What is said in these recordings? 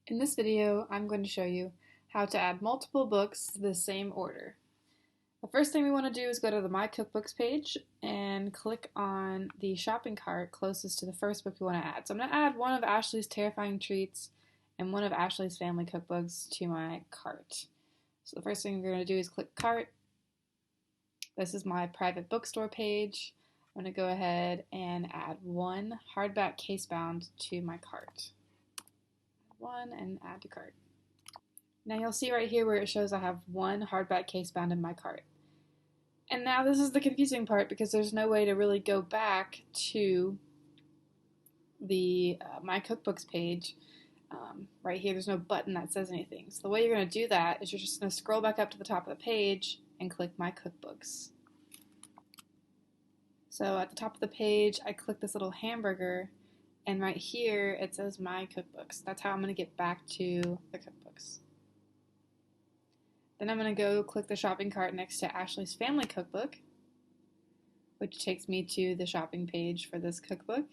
In this video, I'm going to show you how to add multiple books to the same order. The first thing we want to do is go to the My Cookbooks page and click on the shopping cart closest to the first book you want to add. So I'm going to add one of Ashley's Terrifying Treats and one of Ashley's Family Cookbooks to my cart. So the first thing we're going to do is click Cart. This is my private bookstore page. I'm going to go ahead and add one hardback casebound to my cart. One and add to cart. Now you'll see right here where it shows I have one hardback case bound in my cart. And now this is the confusing part because there's no way to really go back to the My Cookbooks page. Right here there's no button that says anything. So the way you're going to do that is you're just going to scroll back up to the top of the page and click My Cookbooks. So at the top of the page I click this little hamburger, and right here it says My Cookbooks. That's how I'm going to get back to the cookbooks. Then I'm going to go click the shopping cart next to Ashley's Family Cookbook, which takes me to the shopping page for this cookbook.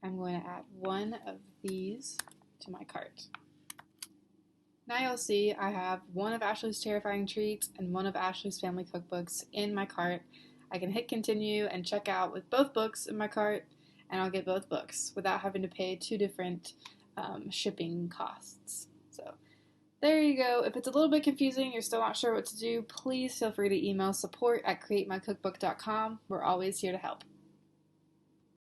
I'm going to add one of these to my cart. Now you'll see I have one of Ashley's Terrifying Treats and one of Ashley's Family Cookbooks in my cart. I can hit continue and check out with both books in my cart, and I'll get both books without having to pay two different shipping costs. So there you go. If it's a little bit confusing, you're still not sure what to do, please feel free to email support@createmycookbook.com. We're always here to help.